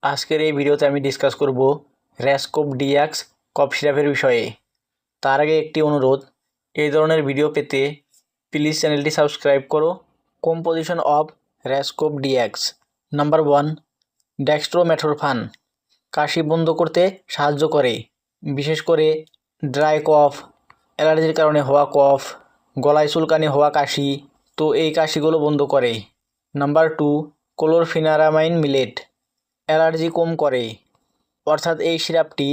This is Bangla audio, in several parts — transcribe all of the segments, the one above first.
আজকের এই ভিডিওতে আমি ডিসকাস করব র্যাসকোপ ডিএক্স কফ সিরাপের বিষয়ে। তার আগে একটি অনুরোধ, এই ধরনের ভিডিও পেতে প্লিজ চ্যানেলটি সাবস্ক্রাইব করো। Composition of Rascope DX. Number 1, dextromethorphan কাশি বন্ধ করতে সাহায্য করে, বিশেষ করে ড্রাই কফ, অ্যালার্জির কারণে হওয়া কফ, গলায় চুলকানি হওয়া কাশি, তো এই কাশিগুলো বন্ধ করে। নাম্বার 2, ক্লোরফেনারামাইন মিলেট অ্যালার্জি কম করে, অর্থাৎ এই সিরাপটি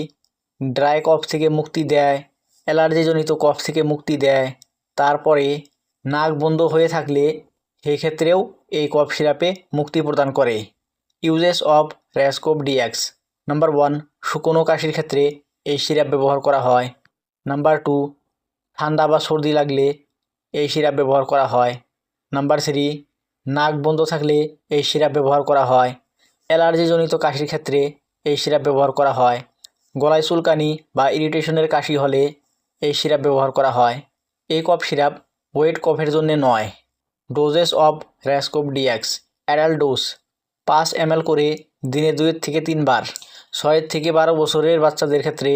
ড্রাই কফ থেকে মুক্তি দেয়, অ্যালার্জিজনিত কফ থেকে মুক্তি দেয়। তারপরে নাক বন্ধ হয়ে থাকলে সেই ক্ষেত্রেও এই কফ সিরাপে মুক্তি প্রদান করে। Uses of Rascope DX. Number 1, শুকনো কাশির ক্ষেত্রে এই সিরাপ ব্যবহার করা হয়। নাম্বার 2, ঠান্ডা বা সর্দি লাগলে এই সিরাপ ব্যবহার করা হয়। নাম্বার 3, নাক বন্ধ থাকলে এই সিরাপ ব্যবহার করা হয়। অ্যালার্জিজনিত কাশির ক্ষেত্রে এই সিরাপ ব্যবহার করা হয়। গলায় চুলকানি বা ইরিটেশনের কাশি হলে এই সিরাপ ব্যবহার করা হয়। এই কফ সিরাপ ওয়েট কফের জন্য নয়। Doses of Rascope DX. Adult dose 5 ml করে দিনে 2 থেকে 3 বার। 6 থেকে 12 বছরের বাচ্চাদের ক্ষেত্রে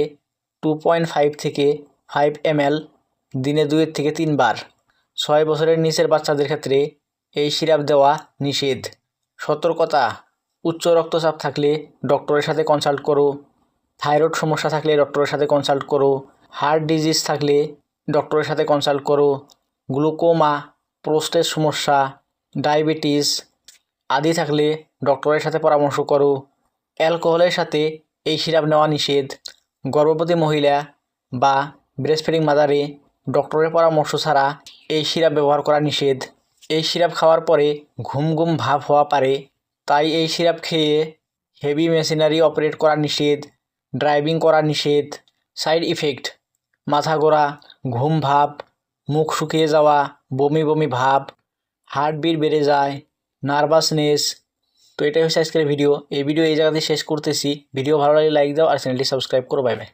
2.5 থেকে 5 ml দিনে 2 থেকে 3 বার। 6 বছরের নিচের বাচ্চাদের ক্ষেত্রে এই সিরাপ দেওয়া নিষেধ। সতর্কতা: উচ্চ রক্তচাপ থাকলে ডক্টরের সাথে কনসাল্ট করো। থাইরয়েড সমস্যা থাকলে ডক্টরের সাথে কনসাল্ট করো। হার্ট ডিজিজ থাকলে ডক্টরের সাথে কনসাল্ট করো। গ্লুকোমা, প্রোস্টেট সমস্যা, ডায়াবেটিস আদি থাকলে ডক্টরের সাথে পরামর্শ করো। অ্যালকোহলের সাথে এই সিরাপ নেওয়া নিষেধ। গর্ভবতী মহিলা বা ব্রেস্টফিডিং মাদারে ডক্টরের পরামর্শ ছাড়া এই সিরাপ ব্যবহার করা নিষেধ। এই সিরাপ খাওয়ার পরে ঘুম ঘুম ভাব হওয়া পারে, তাই এই সিরাপ খেয়ে হেভি মেশিনারি অপারেট করা নিষেধ, ড্রাইভিং করা নিষেধ। সাইড ইফেক্ট: মাথা ঘোরা, ঘুম ভাব, মুখ শুকিয়ে যাওয়া, বমি বমি ভাব, হার্টবিট বেড়ে যায়, নার্ভাসনেস। তো এটাই হচ্ছে আজকের ভিডিও। এই ভিডিও এই জায়গাতে শেষ করতেছি। ভিডিও ভালো লাগলে লাইক দাও আর চ্যানেলটি সাবস্ক্রাইব করো। Bye bye.